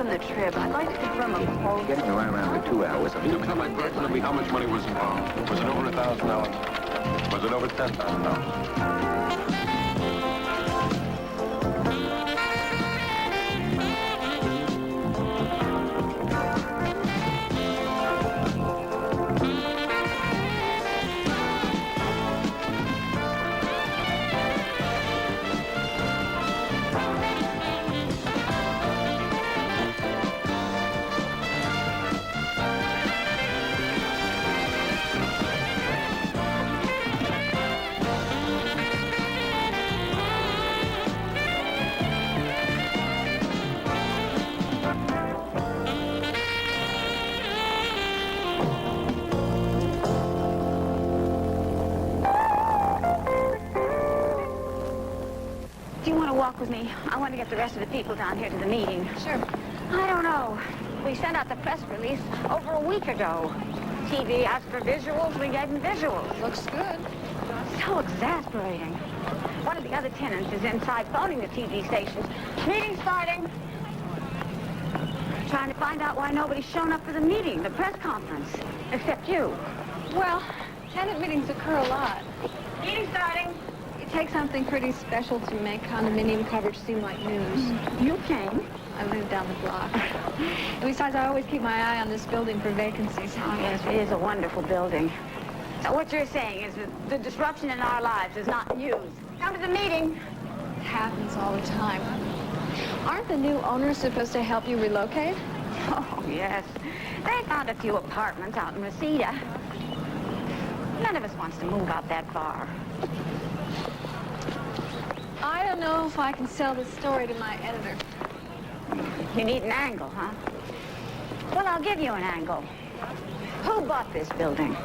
from the Trib. I'd like to confirm a proposal. Getting around after 2 hours. Can you comment definitely how much money was involved? Was it over $1,000? Was it over $10,000? With me. I want to get the rest of the people down here to the meeting. Sure. I don't know. We sent out the press release over a week ago. TV asked for visuals, we gave them visuals. Looks good. So exasperating. One of the other tenants is inside phoning the TV stations. Meeting starting. Trying to find out why nobody's shown up for the meeting, the press conference, except you. Well, tenant meetings occur a lot. Meeting starting. It takes something pretty special to make condominium coverage seem like news. You came. I live down the block. And besides, I always keep my eye on this building for vacancies. Oh, yes, it is a wonderful building. So what you're saying is that the disruption in our lives is not news. Come to the meeting. It happens all the time. Aren't the new owners supposed to help you relocate? Oh, yes. They found a few apartments out in Reseda. None of us wants to move out that far. I don't know if I can sell this story to my editor. You need an angle, huh? Well, I'll give you an angle. Who bought this building?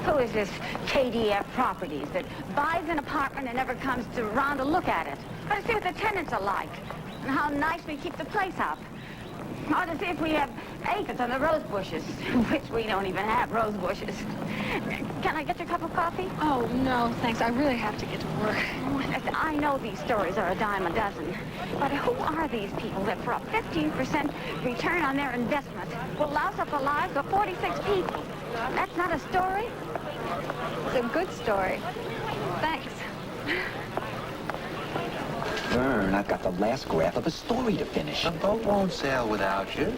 Who is this KDF Properties that buys an apartment and never comes around to look at it? Or to see what the tenants are like and how nice we keep the place up. Or to see if we have aphids on the rose bushes, which we don't even have rose bushes. Can I get your cup of coffee? Oh, no, thanks. I really have to get to work. I know these stories are a dime a dozen, but who are these people that for a 15% return on their investment will louse up the lives of 46 people? That's not a story? It's a good story. Thanks. Vern, I've got the last graph of a story to finish. The boat won't sail without you.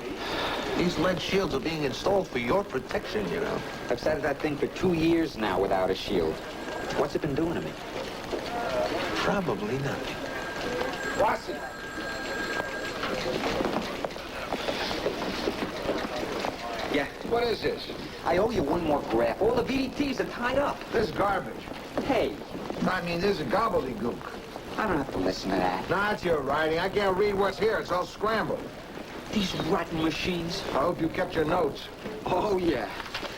These lead shields are being installed for your protection, you know. I've sat at that thing for 2 years now without a shield. What's it been doing to me? Probably nothing. Rossi! Yeah? What is this? I owe you one more graph. All the VDTs are tied up. This garbage. Hey, I mean, this is gobbledygook. I don't have to listen to that. Nah, it's your writing. I can't read what's here. It's all scrambled. These rotten machines. I hope you kept your notes. Oh, yeah.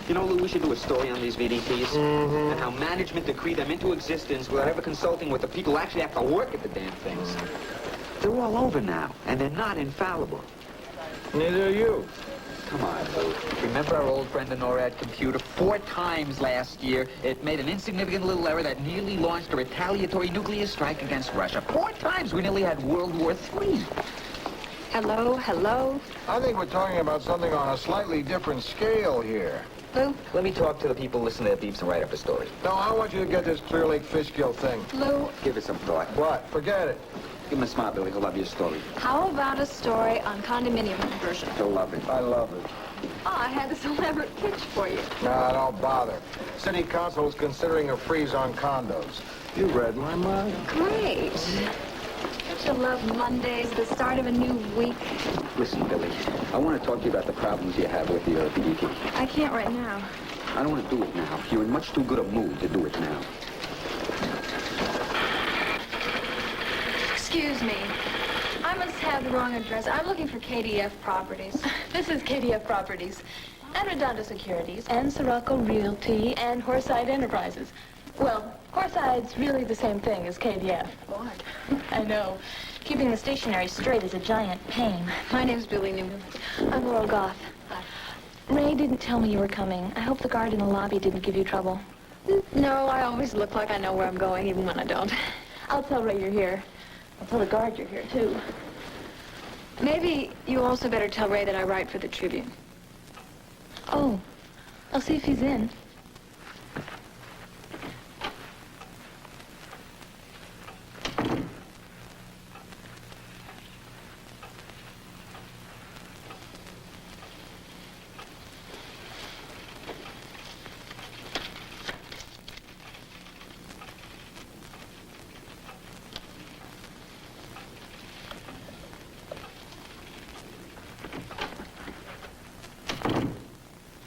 You know, Lou, we should do a story on these VDTs. And how management decreed them into existence without ever consulting with the people who actually have to work at the damn things. They're all over now, and they're not infallible. Neither are you. Come on, Lou. Remember our old friend the NORAD computer? 4 times last year, it made an insignificant little error that nearly launched a retaliatory nuclear strike against Russia. 4 times we nearly had World War III. Hello, hello. I think we're talking about something on a slightly different scale here. Lou? Let me talk to the people, listen to their beeps, and write up a story. No, I want you to get this Clear Lake fish kill thing. Lou, Give it some thought. What? Forget it. Give him a smile, Billy. He'll love your story. how about a story on condominium conversion? He'll love it. I love it. Oh, I had this elaborate pitch for you. Nah, don't bother. City Council is considering a freeze on condos. You read my mind. Great. Don't you love Mondays, the start of a new week? Listen, Billy, I want to talk to you about the problems you have with your VDT. I can't right now. I don't want to do it now. You're in much too good a mood to do it now. Excuse me. I must have the wrong address. I'm looking for KDF Properties. This is KDF Properties, and Redondo Securities, and Sirocco Realty, and Horside Enterprises. Well, Horside's really the same thing as KDF. What? I know. Keeping the stationery straight is a giant pain. My name's Billie Newman. I'm Laurel Goff. Ray didn't tell me you were coming. I hope the guard in the lobby didn't give you trouble. No, I always look like I know where I'm going, even when I don't. I'll tell Ray you're here. I'll tell the guard you're here, too. Maybe you also better tell Ray that I write for the Tribune. Oh, I'll see if he's in.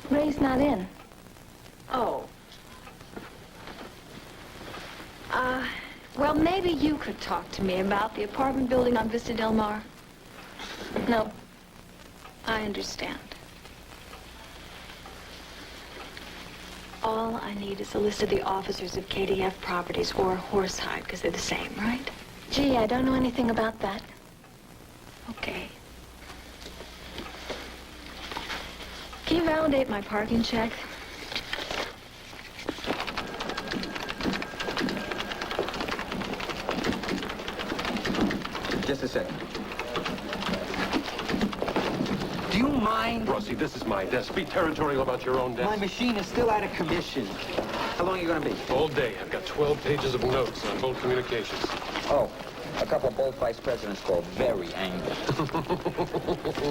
Ray's not in. Oh. Well, maybe you could talk to me about the apartment building on Vista Del Mar. No, I understand. All I need is a list of the officers of KDF Properties or Horsehide, because they're the same, right? Gee, I don't know anything about that. Okay. Can you validate my parking check? Just a second. Do you mind? Rossi, this is my desk. Be territorial about your own desk. My machine is still out of commission. How long are you going to be? All day. I've got 12 pages of notes on both communications. Oh, a couple of both vice presidents called very angry.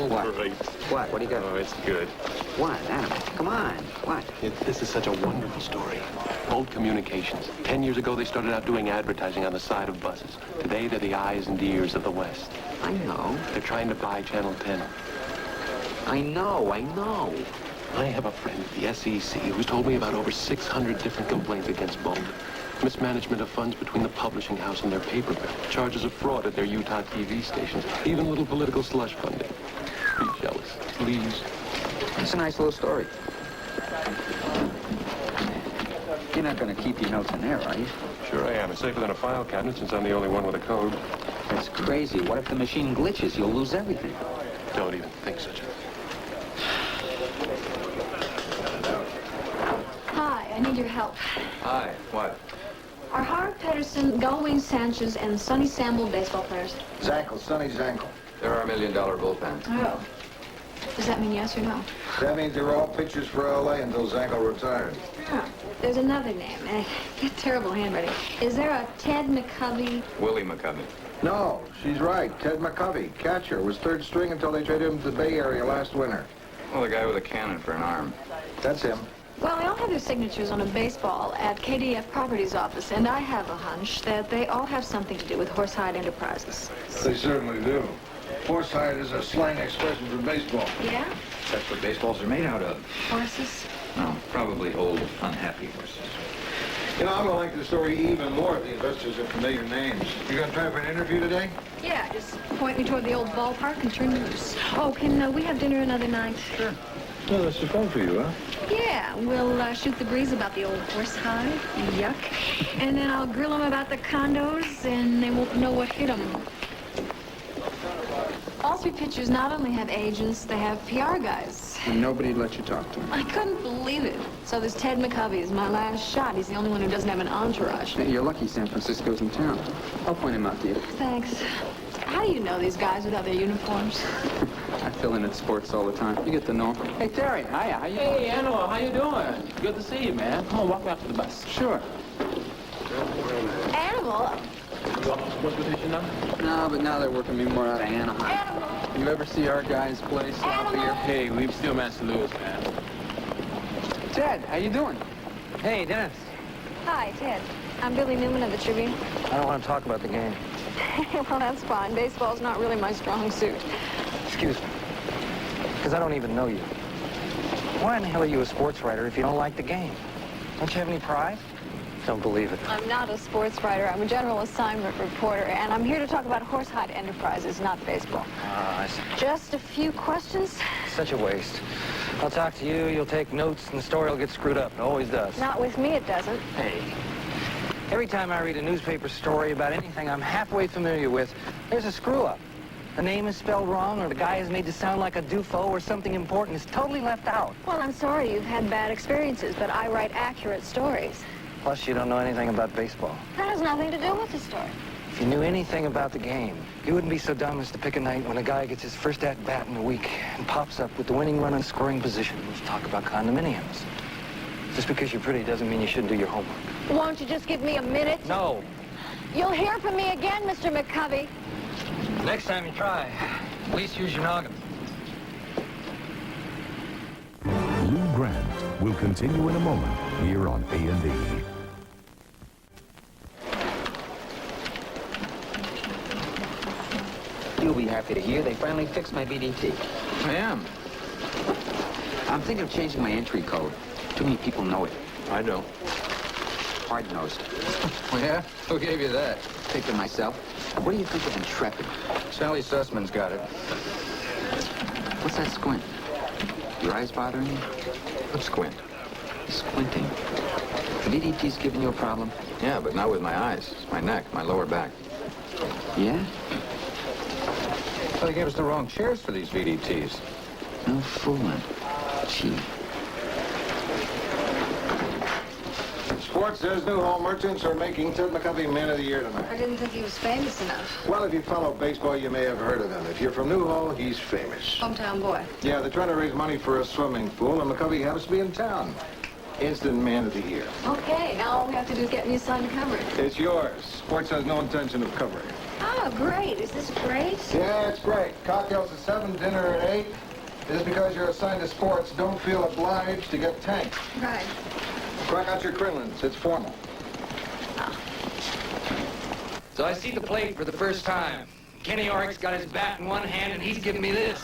What? Great. What? What do you got? Oh, it's good. What? Animal? Come on. What? This is such a wonderful story. Bold Communications. 10 years ago, they started out doing advertising on the side of buses. Today, they're the eyes and ears of the West. I know. They're trying to buy Channel 10. I know. I have a friend at the SEC who's told me about over 600 different complaints against Bold. Mismanagement of funds between the publishing house and their paper bill. Charges of fraud at their Utah TV stations. Even a little political slush funding. Be jealous, please. It's a nice little story. You're not going to keep your notes in there, are you? Sure I am. It's safer than a file cabinet since I'm the only one with a code. That's crazy. What if the machine glitches? You'll lose everything. Don't even think such a thing. Hi, I need your help. Hi. What? Are Howard Pedersen, Gullwing Sanchez, and Sonny Sample baseball players? Zankel, Sonny Zankel. There are $1 million bullpens. Oh. Does that mean yes or no? That means they're all pitchers for L.A. until Zankel retired. Oh. There's another name. Terrible handwriting. Is there a Ted McCovey? Willie McCovey. No, she's right. Ted McCovey, catcher, was third string until they traded him to the Bay Area last winter. Well, the guy with a cannon for an arm. That's him. Well, they all have their signatures on a baseball at KDF Properties office, and I have a hunch that they all have something to do with Horsehide Enterprises. They certainly do. Horsehide is a slang expression for baseball. Yeah? That's what baseballs are made out of. Horses? No, probably old, unhappy horses. You know, I'm going to like the story even more if the investors have familiar names. You got time for an interview today? Yeah, just point me toward the old ballpark and turn me loose. Oh, can we have dinner another night? Sure. Well, that's the fun for you, huh? Yeah, we'll shoot the breeze about the old Horsehide. Yuck. And then I'll grill them about the condos, and they won't know what hit them. All three pitchers not only have agents, they have PR guys. And nobody let you talk to him. I couldn't believe it. So this Ted McCovey is my last shot. He's the only one who doesn't have an entourage. Hey, you're lucky San Francisco's in town. I'll point him out to you. Thanks. How do you know these guys without their uniforms? I fill in at sports all the time. You get to know him. Hey, Terry. Hiya. How you doing? Hey, Anno, how you doing? Good to see you, man. Come on, walk me out to the bus. Sure. Animal? You off the sports position now? No, but now they're working me more out of Anaheim. Animal? You ever see our guys play south of here? Hey, we still managed to lose, man. Ted, how you doing? Hey, Dennis. Hi, Ted. I'm Billie Newman of the Tribune. I don't want to talk about the game. Well, that's fine. Baseball's not really my strong suit. Excuse me. Because I don't even know you. Why in the hell are you a sports writer if you don't like the game? Don't you have any pride? Don't believe it. I'm not a sports writer. I'm a general assignment reporter, and I'm here to talk about Horsehide Enterprises, not baseball. Ah, I see. Just a few questions? Such a waste. I'll talk to you, you'll take notes, and the story will get screwed up. It always does. Not with me, it doesn't. Hey. Every time I read a newspaper story about anything I'm halfway familiar with, there's a screw-up. The name is spelled wrong, or the guy is made to sound like a doofo, or something important is totally left out. Well, I'm sorry you've had bad experiences, but I write accurate stories. Plus, you don't know anything about baseball. That has nothing to do with the story. If you knew anything about the game, you wouldn't be so dumb as to pick a night when a guy gets his first at-bat in a week and pops up with the winning run in scoring position. Let's talk about condominiums. Just because you're pretty doesn't mean you shouldn't do your homework. Won't you just give me a minute? No. You'll hear from me again, Mr. McCovey. Next time you try, at least use your noggin. Lou Grant will continue in a moment here on A&E. You'll be happy to hear they finally fixed my VDT. I am. I'm thinking of changing my entry code. Too many people know it. I know. Hard-nosed. Oh, yeah? Who gave you that? Picked it myself. What do you think of Intrepid? Sally Sussman's got it. What's that squint? Your eyes bothering you? What squint? Squinting. The VDT's giving you a problem? Yeah, but not with my eyes. It's my neck, my lower back. Yeah? Well, they gave us the wrong chairs for these VDTs. No fooling. Gee. Sports says Newhall merchants are making Ted McCovey Man of the Year tonight. I didn't think he was famous enough. Well, if you follow baseball, you may have heard of him. If you're from Newhall, he's famous. Hometown boy. Yeah, they're trying to raise money for a swimming pool, and McCovey happens to be in town. Instant Man of the Year. Okay, now all we have to do is get me signed to cover it. It's yours. Sports has no intention of covering it. Oh, great. Is this great? Yeah, it's great. Cocktails at 7, dinner at 8. Just because you're assigned to sports, don't feel obliged to get tanked. Right. Crack out your crinolines. It's formal. So I see the plate for the first time. Kenny Oryx got his bat in one hand and he's giving me this.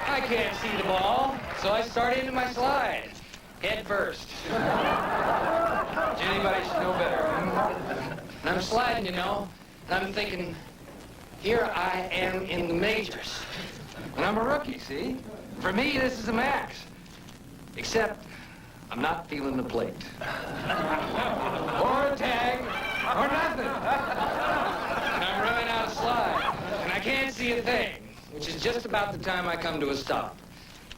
I can't see the ball, so I start into my slide. Head first. Anybody should know better. And I'm sliding, you know, and I'm thinking, here I am in the majors. And I'm a rookie, see? For me, this is a max. Except, I'm not feeling the plate. Or a tag, or nothing. And I'm running out of slide, and I can't see a thing, which is just about the time I come to a stop.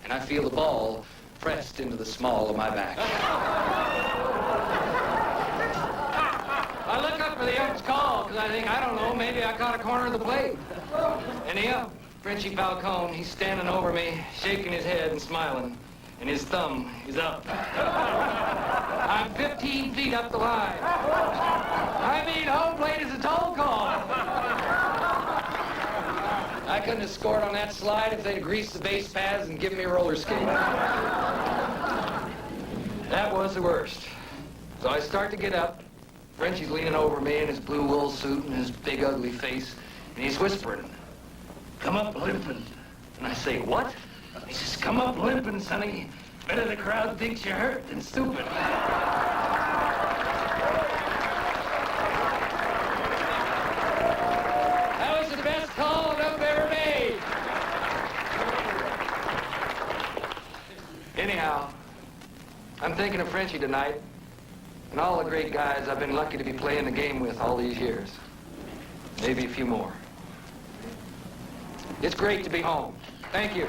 And I feel the ball pressed into the small of my back. I look up for the ump's call, because I think, I don't know, maybe I caught a corner of the plate. And the ump, Frenchie Falcone, he's standing over me, shaking his head and smiling. And his thumb is up. I'm 15 feet up the line. I mean, home plate is a toll call. I couldn't have scored on that slide if they'd greased the base pads and given me roller skates. That was the worst. So I start to get up. Frenchie's leaning over me in his blue wool suit and his big ugly face, and he's whispering, "Come up limping." And I say, "What?" He says, "Come up limping, sonny. Better the crowd thinks you're hurt than stupid." That was the best call I've ever made. Anyhow, I'm thinking of Frenchie tonight and all the great guys I've been lucky to be playing the game with all these years. Maybe a few more. It's great to be home. Thank you.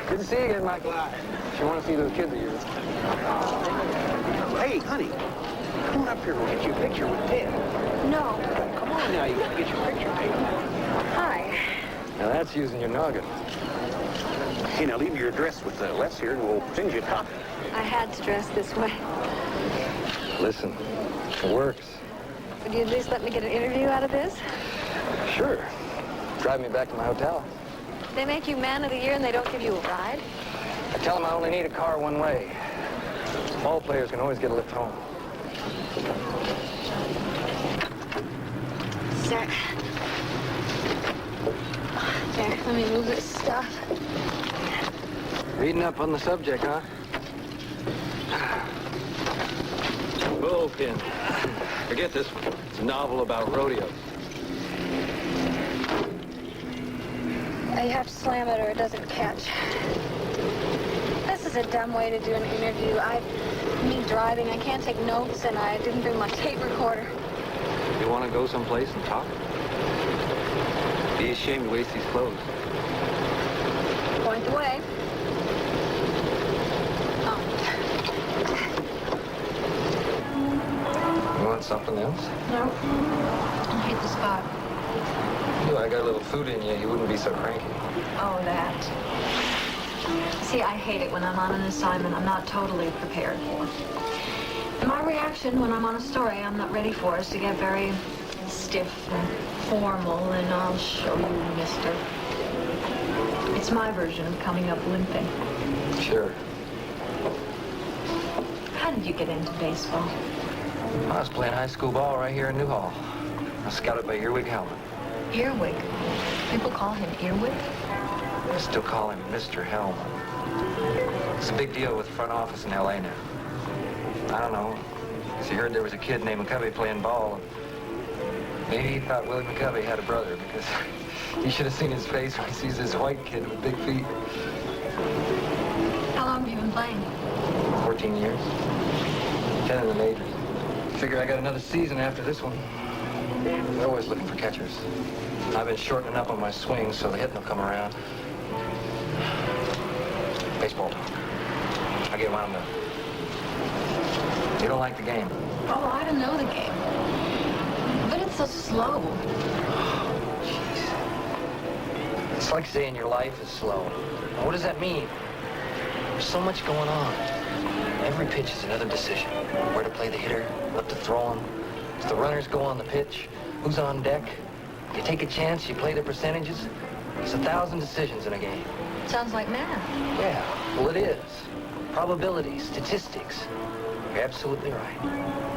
Good to see you again, Michael. If you want to see those kids of yours. Hey, honey, come on up here. We'll get you a picture with Ted. No. Come on now, you got to get your picture taken. Hi. Now that's using your noggin. Hey, now leave your address with Les here, and we'll send you a copy. I had to dress this way. Listen, it works. Would you at least let me get an interview out of this? Sure. Drive me back to my hotel. They make you Man of the Year and they don't give you a ride? I tell them I only need a car one way. Ball players can always get a lift home. Sir. There, let me move this stuff. Reading up on the subject, huh? Bullpen. Forget this one. It's a novel about rodeos. You have to slam it or it doesn't catch. This is a dumb way to do an interview. Me driving, I can't take notes, and I didn't bring my tape recorder. You want to go someplace and talk? Be ashamed to waste these clothes. Point the way. You want something else? No. I hate the spot. You, I got a little food in you. You wouldn't be so cranky. Oh, that. See, I hate it when I'm on an assignment I'm not totally prepared for. My reaction when I'm on a story I'm not ready for is to get very stiff and formal, and I'll show you, mister. It's my version of coming up limping. Sure. How did you get into baseball? I was playing high school ball right here in Newhall. I was scouted by Earwig Hellman. Earwig. People call him Earwig? I still call him Mr. Hellman. It's a big deal with the front office in L.A. now. I don't know. Because he heard there was a kid named McCovey playing ball. Maybe he thought Willie McCovey had a brother, because you should have seen his face when he sees this white kid with big feet. How long have you been playing? 14 years. 10 in the majors. Figure I got another season after this one. They're always looking for catchers. I've been shortening up on my swing so the hitting will come around. Baseball talk. I get wound up. You don't like the game? Oh, I don't know the game. But it's so slow. It's like saying your life is slow. Now, what does that mean? There's so much going on. Every pitch is another decision. Where to play the hitter, what to throw him. If the runners go on the pitch, who's on deck. You take a chance, you play the percentages. There's 1,000 decisions in a game. Sounds like math. Yeah, well it is. Probabilities, statistics. You're absolutely right.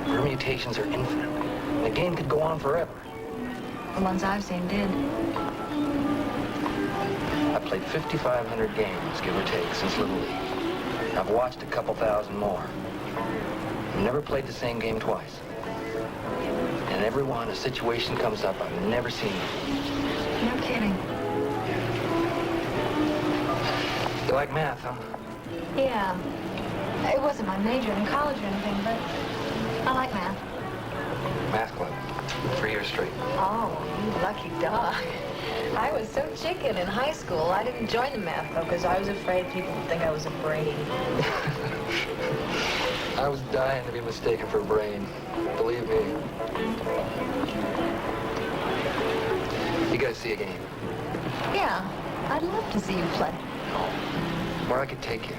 Permutations are infinite. And the game could go on forever. The ones I've seen did. I've played 5,500 games, give or take, since Little League. I've watched a couple thousand more. I've never played the same game twice. And every one, a situation comes up I've never seen before. No kidding. You like math, huh? Yeah. It wasn't my major in college or anything, but I like math. Math club. 3 years straight. Oh, you lucky dog. I was so chicken in high school, I didn't join the math club because I was afraid people would think I was a brain. I was dying to be mistaken for a brain. Believe me. You gotta see a game. Yeah, I'd love to see you play. Where I could take you.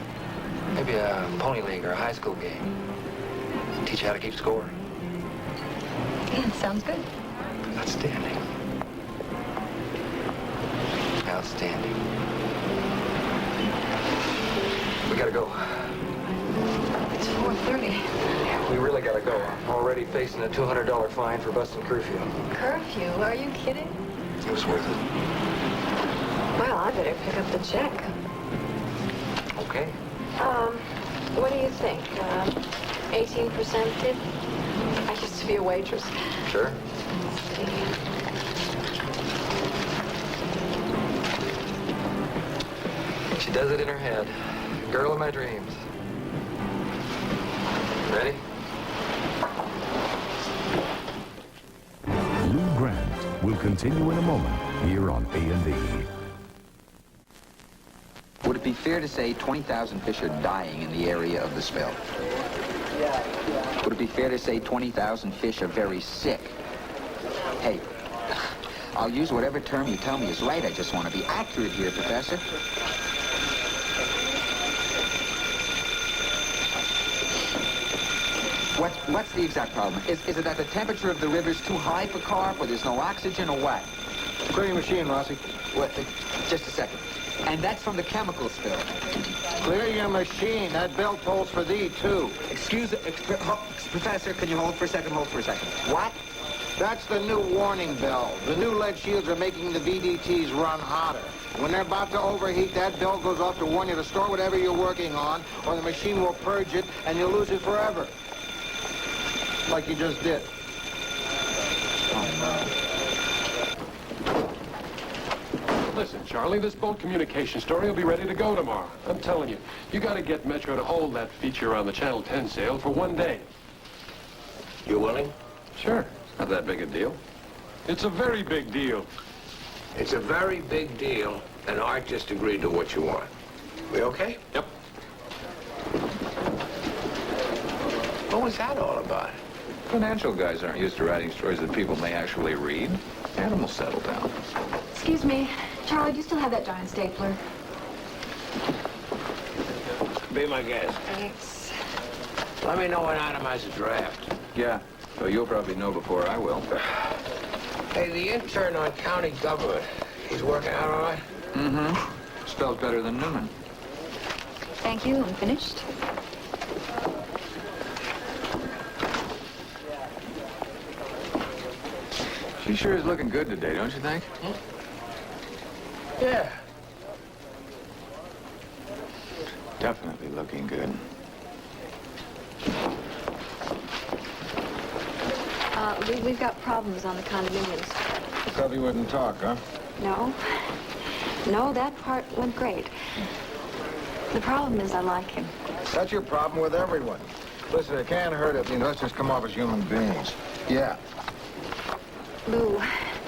Maybe a pony league or a high school game. Teach you how to keep score. Yeah, sounds good. Outstanding. Outstanding. We gotta go. It's 4:30. We really gotta go. I'm already facing a $200 fine for busting curfew. Curfew? Are you kidding? It was worth it. Well, I better pick up the check. Okay. What do you think? 18% tip? I used to be a waitress. Sure. Let's see. She does it in her head. Girl of my dreams. Ready? Lou Grant will continue in a moment here on A&E. Would it be fair to say 20,000 fish are dying in the area of the spill? Would it be fair to say 20,000 fish are very sick? Hey, I'll use whatever term you tell me is right. I just want to be accurate here, Professor. What's the exact problem? Is it that the temperature of the river's too high for carp, or there's no oxygen, or what? Clear your machine, Rossi. What? Just a second. And that's from the chemical spill. Clear your machine. That bell tolls for thee, too. Professor, can you hold for a second? Hold for a second. What? That's the new warning bell. The new lead shields are making the VDTs run hotter. When they're about to overheat, that bell goes off to warn you to store whatever you're working on, or the machine will purge it, and you'll lose it forever. Like you just did. Listen, Charlie, this boat communication story will be ready to go tomorrow. I'm telling you, you got to get Metro to hold that feature on the Channel 10 sale for one day. You willing? Sure. Not that big a deal. It's a very big deal. It's a very big deal, and Art just agreed to what you want. We okay? Yep. What was that all about? Financial guys aren't used to writing stories that people may actually read. Animals settle down. Excuse me. Charlie, do you still have that giant stapler? Be my guest. Thanks. Let me know when Adam has a draft. Yeah, so you'll probably know before I will. Hey, the intern on county government, he's working out all right? Mm-hmm. Spells better than Newman. Thank you. I'm finished. She sure is looking good today, don't you think? Yeah. Definitely looking good. We've got problems on the condominiums. Cubby wouldn't talk, huh? No. No, that part went great. The problem is I like him. That's your problem with everyone. Listen, it can't hurt if the investors come off as human beings. Yeah. Lou,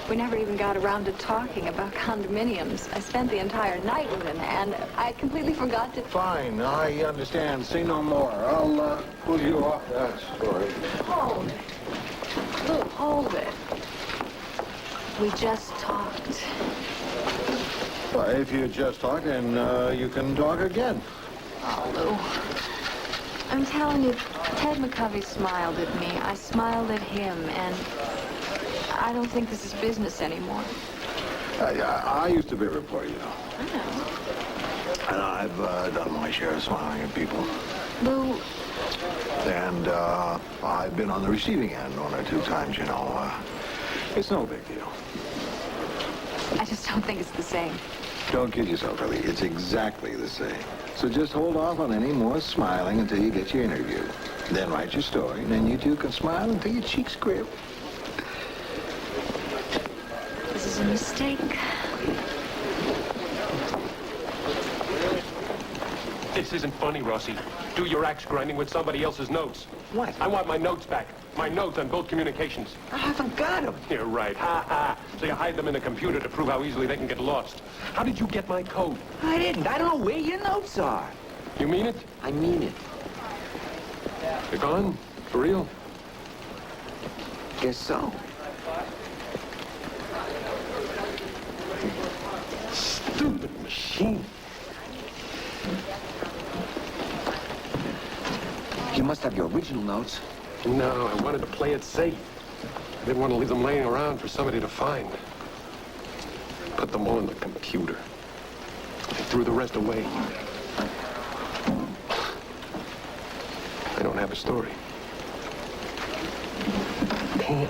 we never even got around to talking about condominiums. I spent the entire night with him, and I completely forgot to... Fine, I understand. Say no more. I'll pull you off that story. Hold it. Lou, hold it. We just talked. Well, if you just talked, then you can talk again. Oh, Lou. I'm telling you, Ted McCovey smiled at me. I smiled at him, and I don't think this is business anymore. I used to be a reporter, you know. I know. And I've done my share of smiling at people. Lou, And I've been on the receiving end one or two times, you know. It's no big deal. I just don't think it's the same. Don't kid yourself, Billie. It's exactly the same. So just hold off on any more smiling until you get your interview. Then write your story, and then you two can smile until your cheeks grip. This is a mistake. This isn't funny, Rossi. Do your axe grinding with somebody else's notes. What? I want my notes back. My notes on both communications. I haven't got them. You're right. Ha ha. So you hide them in the computer to prove how easily they can get lost. How did you get my code? I didn't. I don't know where your notes are. You mean it? I mean it. They're gone? For real? Guess so. Stupid machine. You must have your original notes. No, I wanted to play it safe. I didn't want to leave them laying around for somebody to find. Put them all in the computer. I threw the rest away. I don't have a story. Damn.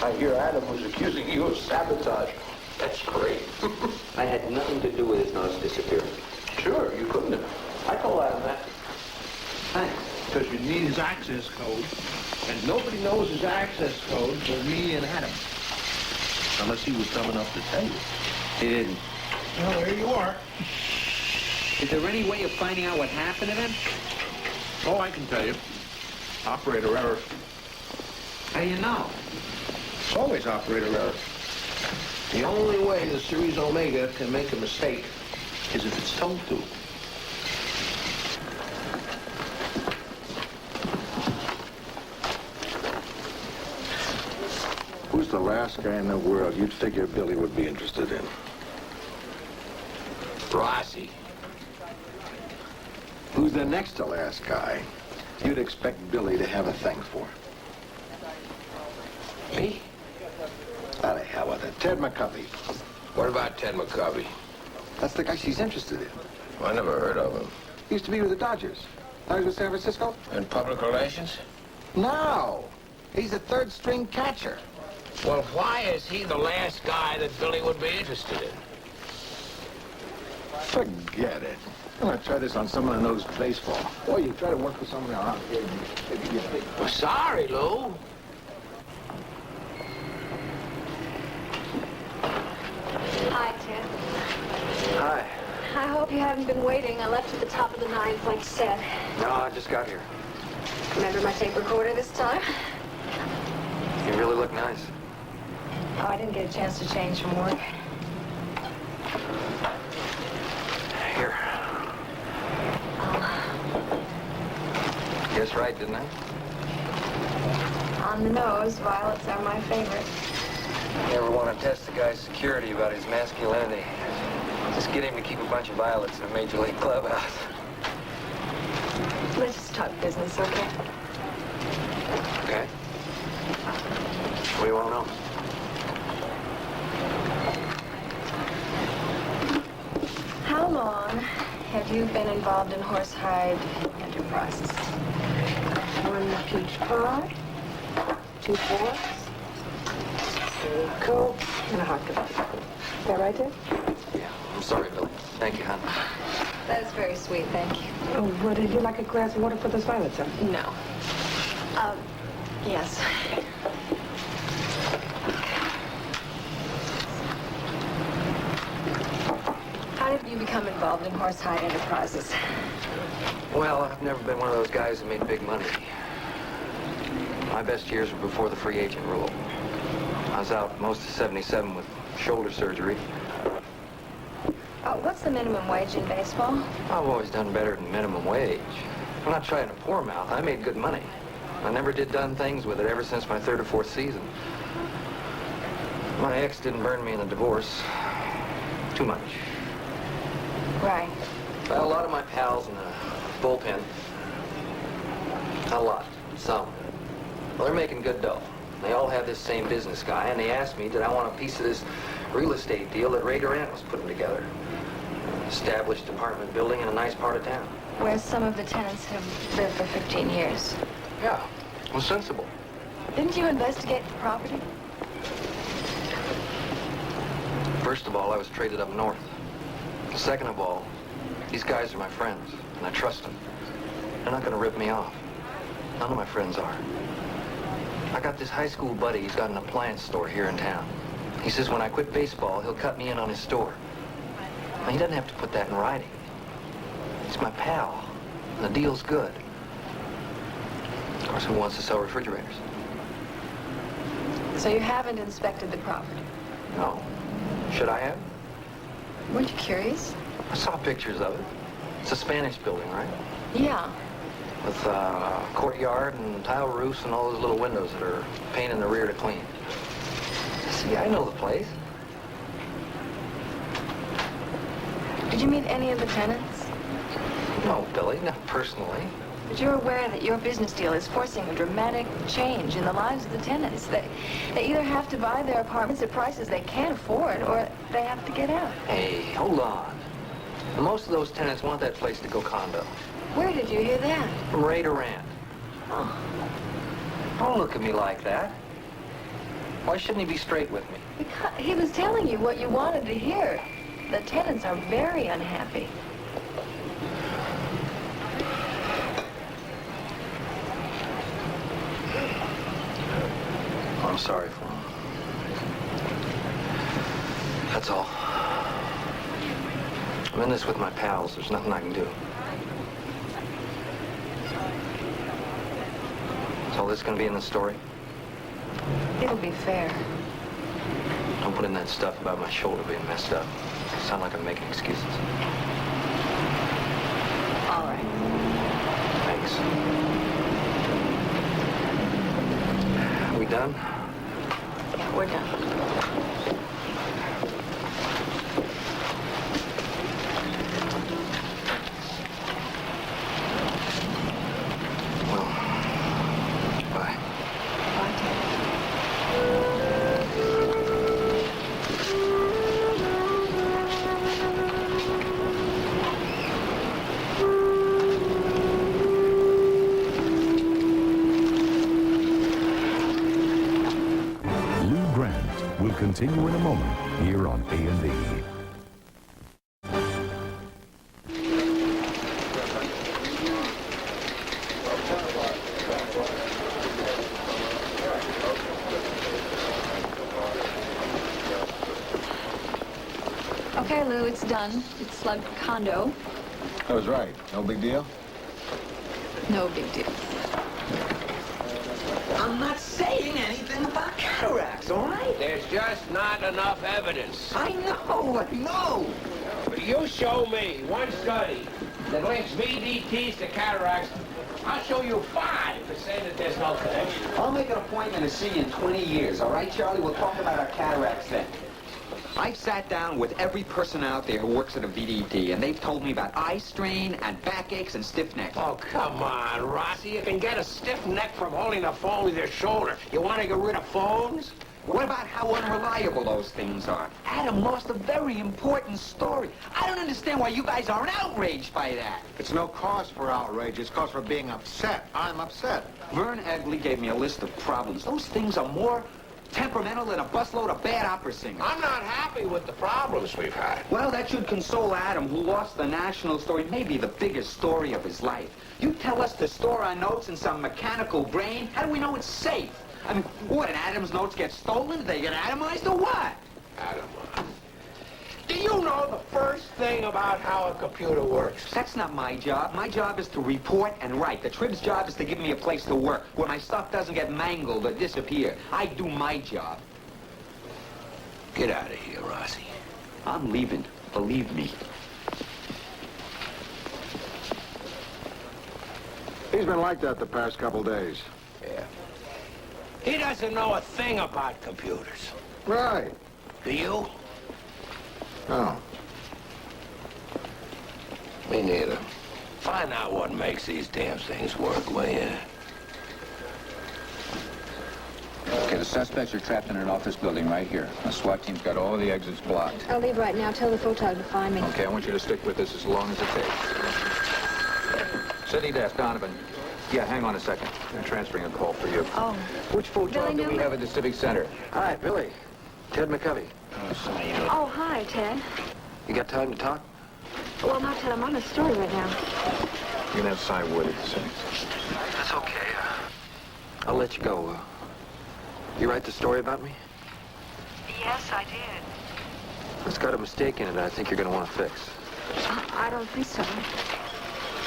I hear Adam was accusing you of sabotage. That's great. I had nothing to do with his notes disappearing. Sure, you couldn't have. I told Adam that. Thanks. Because you need his access code. And nobody knows his access code but me and Adam. Unless he was dumb enough to tell you. He didn't. Well, there you are. Is there any way of finding out what happened to them? Oh, I can tell you. Operator error. How do you know? It's always operator error. The only way the series Omega can make a mistake is if it's told to. Who's the last guy in the world you'd figure Billie would be interested in? Rossi. Who's the next to last guy you'd expect Billie to have a thing for? Me? How the hell with it? Ted McCovey. What about Ted McCovey? That's the guy she's interested in. I never heard of him. He used to be with the Dodgers. Now he's with San Francisco? In public relations? No. He's a third-string catcher. Well, why is he the last guy that Billie would be interested in? Forget it. I'm gonna try this on someone who knows baseball. Boy, you try to work with someone around here, maybe you think. Well, sorry, Lou. hope you haven't been waiting. I left at the top of the ninth, like you said. No, I just got here. Remember my tape recorder this time? You really look nice. Oh, I didn't get a chance to change from work. Here. Guess right, didn't I? On the nose, violets are my favorite. You ever want to test the guy's security about his masculinity? Just get him to keep a bunch of violets in a major league clubhouse. Let's just talk business, okay? Okay. What do you want to know? How long have you been involved in horsehide enterprises? 1 peach pie, 2 forks, a Coke, and a hot dog. Is that right, Dick? Yeah, I'm sorry, Billie. Thank you, hon. That is very sweet, thank you. Oh, would you like a glass of water for those violets, huh? No. Yes. How did you become involved in horsehide enterprises? Well, I've never been one of those guys who made big money. My best years were before the free agent rule. I was out most of '77 with shoulder surgery. What's the minimum wage in baseball? I've always done better than minimum wage. I'm not trying to poor mouth. I made good money. I never did done things with it ever since my 3rd or 4th season. My ex didn't burn me in a divorce. Too much. Right. Well, a lot of my pals in the bullpen. Not a lot. Some. Well, they're making good dough. They all have this same business guy, and they asked me, did I want a piece of this real estate deal that Ray Durant was putting together? Established apartment building in a nice part of town. Where some of the tenants have lived for 15 years. Yeah, it was sensible. Didn't you investigate the property? First of all, I was traded up north. Second of all, these guys are my friends, and I trust them. They're not going to rip me off. None of my friends are. I got this high school buddy. He's got an appliance store here in town. He says when I quit baseball, he'll cut me in on his store. Now, he doesn't have to put that in writing. He's my pal, and the deal's good. Of course, who wants to sell refrigerators? So you haven't inspected the property? No. Should I have? Weren't you curious? I saw pictures of it. It's a Spanish building, right? Yeah. With a courtyard and tile roofs and all those little windows that are a pain in the rear to clean. See, I know the place. Did you meet any of the tenants? No, Billie, not personally. But you're aware that your business deal is forcing a dramatic change in the lives of the tenants. They either have to buy their apartments at prices they can't afford, or they have to get out. Hey, hold on. Most of those tenants want that place to go condo. Where did you hear that? From Ray Durant. Oh. Don't look at me like that. Why shouldn't he be straight with me? Because he was telling you what you wanted to hear. The tenants are very unhappy. I'm sorry for him. That's all. I'm in this with my pals. There's nothing I can do. Is all this going to be in the story? It'll be fair. Don't put in that stuff about my shoulder being messed up. Sound like I'm making excuses. All right. Thanks. We done? Yeah, we're done. Continue in a moment here on A&E. Okay, Lou, it's done. It's like a condo. I was right. No big deal? No big deal. I'm not saying anything about cataracts, all right? There's just not enough evidence. I know. You show me one study that links VDTs to cataracts. I'll show you 5 that say that there's no connection. I'll make an appointment to see you in 20 years, all right, Charlie? We'll talk about our cataracts then. I've sat down with every person out there who works at a VDT, and they've told me about eye strain and backaches and stiff neck. Oh, come on, Rossi. You can get a stiff neck from holding the phone with your shoulder. You want to get rid of phones? What about how unreliable those things are? Adam lost a very important story. I don't understand why you guys aren't outraged by that. It's no cause for outrage. It's cause for being upset. I'm upset. Vern Egley gave me a list of problems. Those things are more temperamental than a busload of bad opera singers. I'm not happy with the problems we've had. Well, that should console Adam, who lost the national story, maybe the biggest story of his life. You tell us to store our notes in some mechanical brain? How do we know it's safe? I mean, what, and Adam's notes get stolen? They get atomized or what? Atomized. Do you know the first thing about how a computer works? That's not my job. My job is to report and write. The Trib's job is to give me a place to work where my stuff doesn't get mangled or disappear. I do my job. Get out of here, Rossi. I'm leaving. Believe me. He's been like that the past couple days. Yeah. He doesn't know a thing about computers. Right. Do you? No. Me neither. Find out what makes these damn things work, will you? Okay, the suspects are trapped in an office building right here. The SWAT team's got all the exits blocked. I'll leave right now. Tell the photog to find me. Okay, I want you to stick with us as long as it takes. City desk, Donovan. Yeah, hang on a second. I'm transferring a call for you. Oh. Which photog do we have at the Civic Center? Hi, Billie. Ted McCovey. Oh, hi, Ted. You got time to talk? Well, no, Ted, I'm on a story right now. You can have Cy Wood at the Civic. That's okay. I'll let you go. You write the story about me? Yes, I did. It's got a mistake in it I think you're going to want to fix. I don't think so. You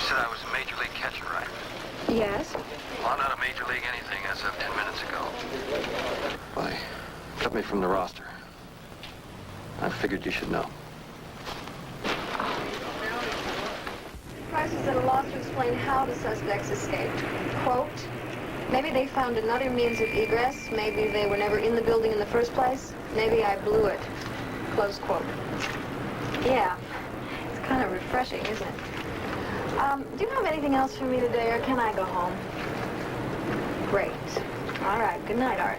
said I was a major league catcher, right? Yes? Well, I'm not a major league anything as of 10 minutes ago. Well, they cut me from the roster. I figured you should know. Price is at a loss to explain how the suspects escaped. Quote, maybe they found another means of egress. Maybe they were never in the building in the first place. Maybe I blew it. Close quote. Yeah, it's kind of refreshing, isn't it? Do you have anything else for me today, or can I go home? Great. All right, good night, Art.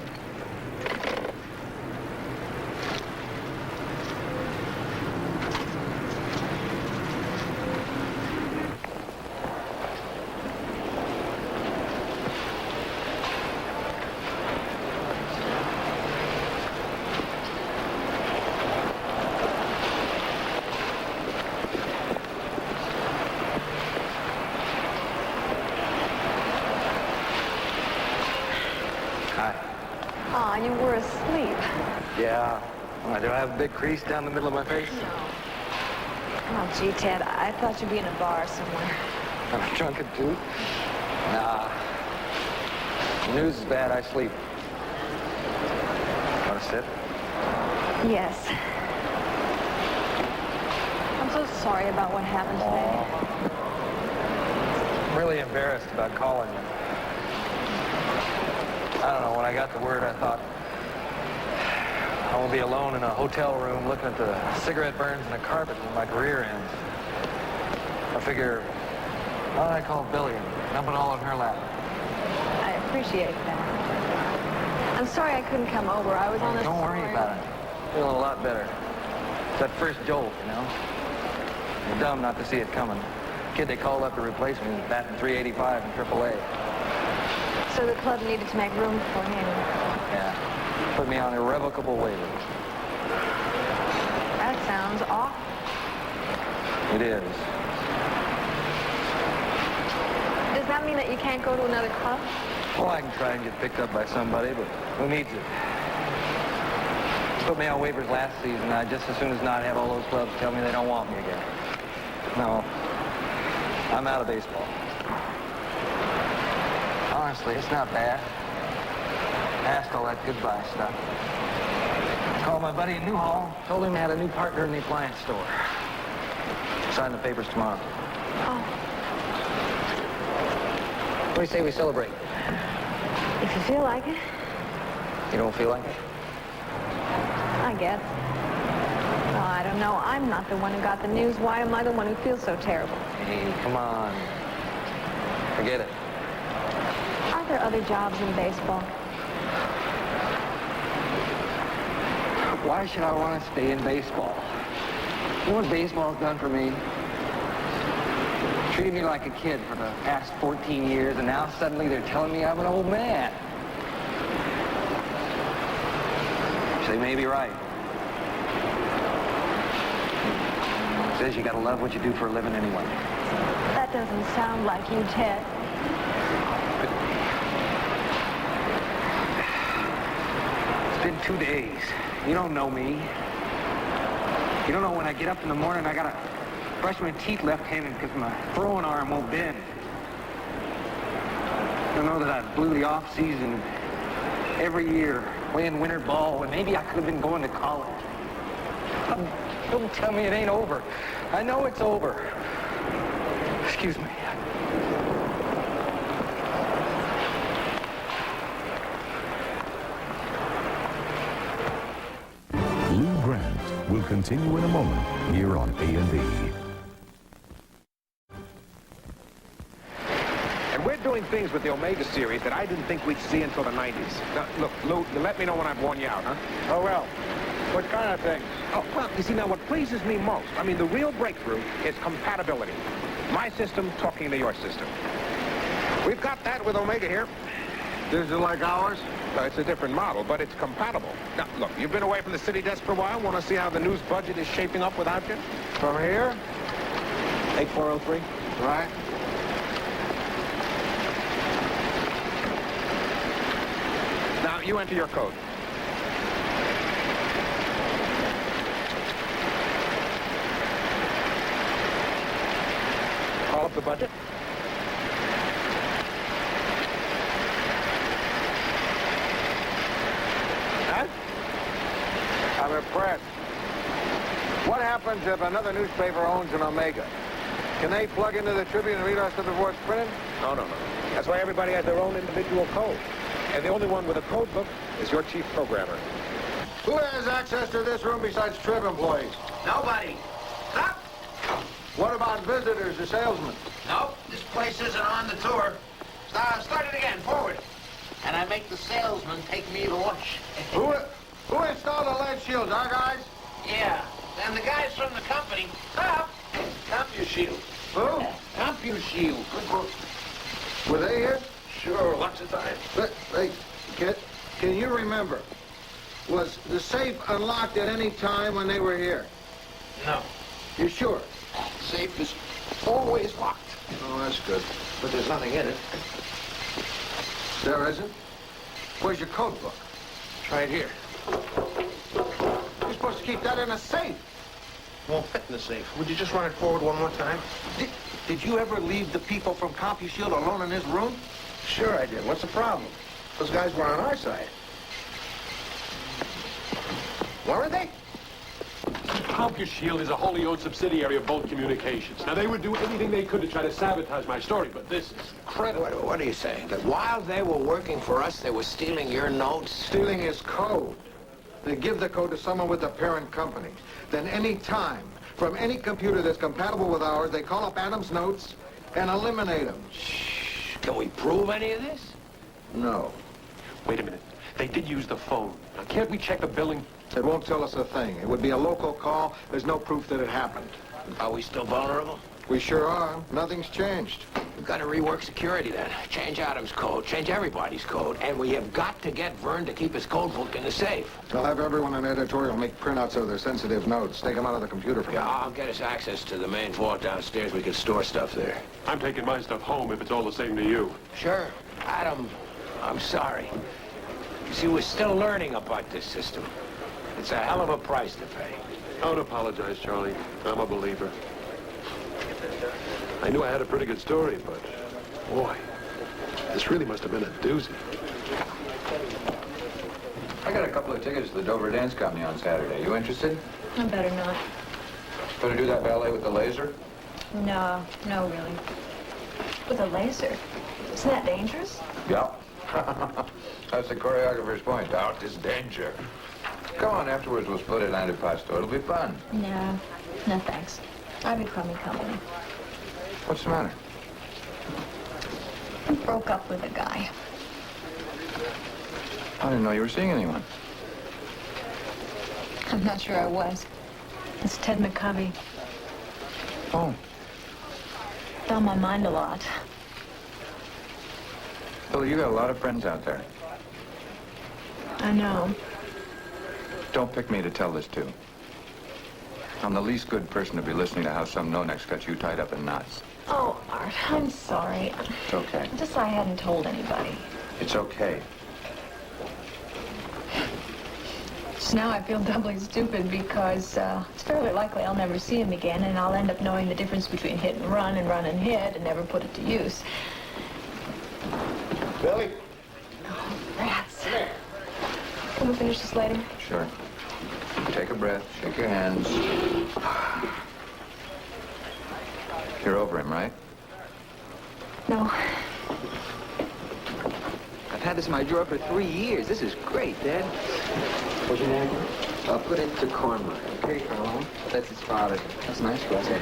Aw, you were asleep. Yeah. Why, do I have a big crease down the middle of my face? Oh, gee, Ted, I thought you'd be in a bar somewhere. I'm drunk too? Nah. The news is bad, I sleep. Want to sit? Yes. I'm so sorry about what happened today. I'm really embarrassed about calling you. I don't know, when I got the word, I thought I won't be alone in a hotel room looking at the cigarette burns and the carpet where my career ends. I figure, why don't I call Billie and dump it all in her lap? I appreciate that. I'm sorry I couldn't come over. I was on a Don't worry about it. Feeling a lot better. It's that first jolt, you know? You're dumb not to see it coming. Kid they called up to replace me was batting .385 in AAA. So the club needed to make room for him. Yeah. Put me on irrevocable waiver. That sounds awful. It is. Does that mean that you can't go to another club? Well, I can try and get picked up by somebody, but who needs it? Put me on waivers last season. I'd just as soon as not have all those clubs tell me they don't want me again. No, I'm out of baseball. Honestly, it's not bad. Past all that goodbye stuff. Called my buddy in Newhall. Told him I had a new partner in the appliance store. Sign the papers tomorrow. Oh, What do you say we celebrate? if you feel like it, You don't feel like it? I guess. Oh, I don't know. I'm not the one who got the news. Why am I the one who feels so terrible? Hey, come on. Forget it. Are there other jobs in baseball? Why should I want to stay in baseball? You know what baseball's done for me? Treated me like a kid for the past 14 years, and now suddenly they're telling me I'm an old man. They may be right. Says you gotta love what you do for a living anyway. That doesn't sound like you, Ted. It's been 2 days. You don't know me. You don't know when I get up in the morning, I gotta brush my teeth left-handed because my throwing arm won't bend. You don't know that I blew the off-season every year playing winter ball when maybe I could have been going to college. Don't tell me it ain't over. I know it's over. Excuse me. Lou Grant will continue in a moment here on A&B. And we're doing things with the Omega series that I didn't think we'd see until the 90s. Now, look, Lou, you let me know when I've worn you out, huh? Oh, well. What kind of things? Oh, well, you see, now what pleases me most, I mean, the real breakthrough is compatibility. My system talking to your system. We've got that with Omega here. This is like ours? No, it's a different model, but it's compatible. Now, look, you've been away from the city desk for a while. Want to see how the news budget is shaping up without you? From here? 8403. Right. Now, you enter your code. Call up the budget. Huh? I'm impressed. What happens if another newspaper owns an Omega? Can they plug into the Tribune and read our stuff before it's printed? No. That's why everybody has their own individual code. And the only one with a code book is your chief programmer. Who has access to this room besides Trib employees? Nobody. Stop! What about visitors or salesmen? Nope, this place isn't on the tour. Start it again, forward. And I make the salesman take me to lunch. Who installed the lead shields, our guys? Yeah, and the guys from the company. Stop! CompuShield. Who? CompuShield. Were they here? Sure, lots of time. Hey, kid, can you remember? Was the safe unlocked at any time when they were here? No. You sure? Safe is always locked. Oh, that's good. But there's nothing in it. There isn't? Where's your code book? It's right here. You're supposed to keep that in a safe. Won't fit in the safe. Would you just run it forward one more time? Did you ever leave the people from CompuShield alone in this room? Sure I did. What's the problem? Those guys were on our side. Weren't they? CompuShield is a wholly owned subsidiary of Bolt Communications. Now, they would do anything they could to try to sabotage my story, but this is incredible. What are you saying? That while they were working for us, they were stealing your notes? Stealing his code. They give the code to someone with the parent company. Then any time, from any computer that's compatible with ours, they call up Adam's notes and eliminate them. Shh. Can we prove any of this? No. Wait a minute. They did use the phone. Now, can't we check the billing? It won't tell us a thing. It would be a local call. There's no proof that it happened. Are we still vulnerable? We sure are. Nothing's changed. We've got to rework security then. Change Adam's code, change everybody's code. And we have got to get Vern to keep his code book in the safe. I'll have everyone in editorial make printouts of their sensitive notes. Take them out of the computer for me. Yeah, I'll get us access to the main vault downstairs. We can store stuff there. I'm taking my stuff home if it's all the same to you. Sure. Adam, I'm sorry. You see, we're still learning about this system. It's a hell of a price to pay. Don't apologize, Charlie. I'm a believer. I knew I had a pretty good story, but boy, this really must have been a doozy. I got a couple of tickets to the Dover Dance Company on Saturday. You interested? I better not. Gonna do that ballet with the laser? No, really. With a laser? Isn't that dangerous? Yeah. That's the choreographer's point. Out is danger. Come on, afterwards we'll split an antipasto. It'll be fun. No thanks. I become company. What's the matter? I broke up with a guy. I didn't know you were seeing anyone. I'm not sure I was. It's Ted McCovey. Oh. It's on my mind a lot. Billie, you got a lot of friends out there. I know. Don't pick me to tell this to. I'm the least good person to be listening to how some no-necks got you tied up in knots. Oh, Art, I'm sorry. It's okay. Just I hadn't told anybody. It's okay. So now I feel doubly stupid because it's fairly likely I'll never see him again, and I'll end up knowing the difference between hit and run and hit and never put it to use. Billy? Oh, rats. Can we finish this later? Sure. Take a breath. Shake your hands. You're over him, right? No. I've had this in my drawer for 3 years. This is great, Dad. What's your name? I'll put it to Cornwall. Okay, Carl. That's his father. That's nice, Rossi.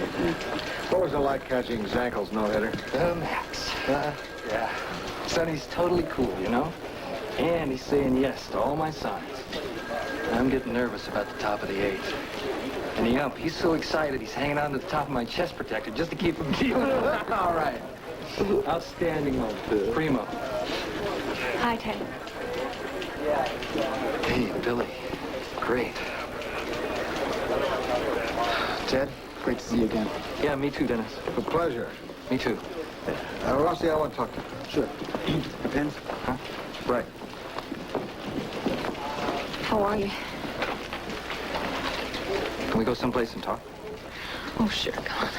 What was it like catching Zankel's no-hitter? Max. Yeah. Sonny's totally cool, you know? And he's saying yes to all my signs. I'm getting nervous about the top of the eighth. And the ump, he's so excited he's hanging on to the top of my chest protector just to keep him dealing. All right. Outstanding move. Primo. Hi, Ted. Hey, Billie. Great. Ted, great to see you again. Yeah, me too, Dennis. A pleasure. Me too. Rossi, I want to talk to you. Sure. Your pens? Huh? Right. How are you? Can we go someplace and talk? Oh, sure, come on.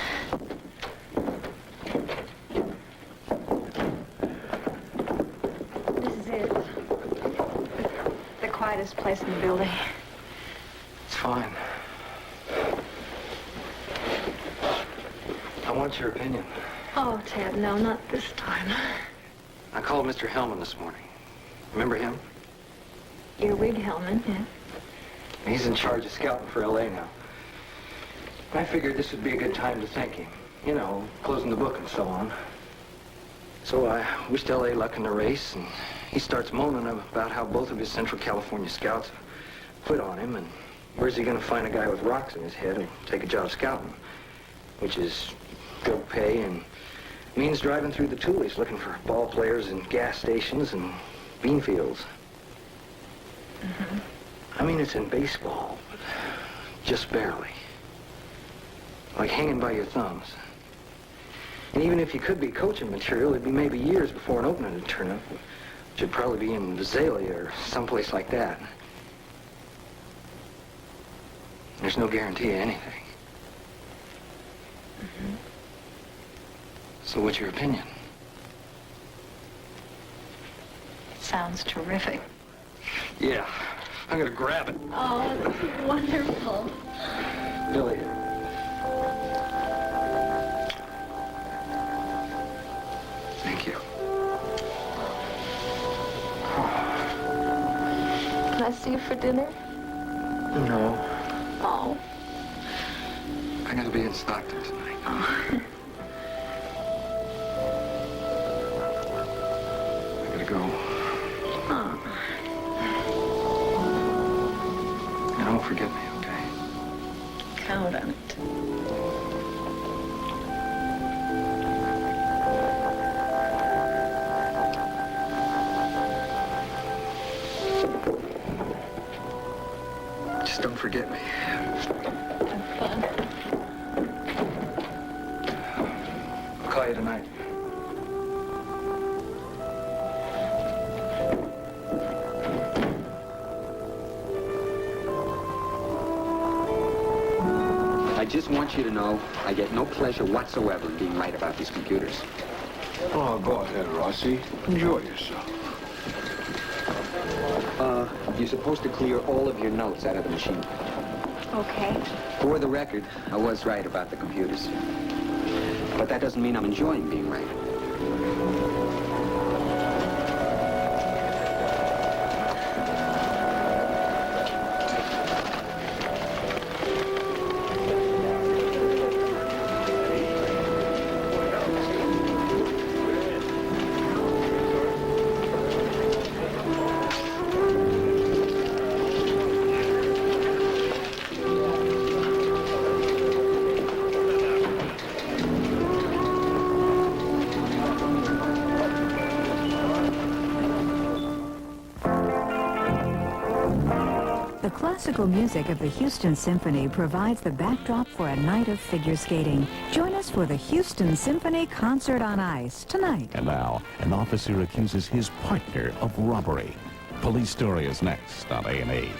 This is it. The quietest place in the building. It's fine. I want your opinion. Oh, Ted, no, not this time. I called Mr. Hellman this morning. Remember him? Earwig Hellman, yeah. He's in charge of scouting for L.A. now. I figured this would be a good time to thank him. You know, closing the book and so on. So I wished L.A. luck in the race, and he starts moaning about how both of his Central California scouts quit on him, and where's he going to find a guy with rocks in his head who'll take a job scouting, which is good pay and means driving through the Tulies looking for ball players in gas stations and bean fields. Mm-hmm. I mean, it's in baseball, but just barely. Like hanging by your thumbs. And even if you could be coaching material, it'd be maybe years before an opening would turn up, which would probably be in Visalia or someplace like that. There's no guarantee of anything. Mm-hmm. So what's your opinion? Sounds terrific. Yeah, I'm gonna grab it. Oh, that's wonderful. Billie. Thank you. Can I see you for dinner? No, Oh. I gotta be in Stockton tonight. Oh. I gotta go. Oh. And don't forget me, okay? Count on it. Just don't forget me. Have fun. I'll call you tonight. just want you to know I get no pleasure whatsoever in being right about these computers. Oh, go ahead, Rossi. Enjoy yourself. You're supposed to clear all of your notes out of the machine. Okay. For the record, I was right about the computers. But that doesn't mean I'm enjoying being right. The classical music of the Houston Symphony provides the backdrop for a night of figure skating. Join us for the Houston Symphony Concert on Ice tonight. And now, an officer accuses his partner of robbery. Police Story is next on A&E.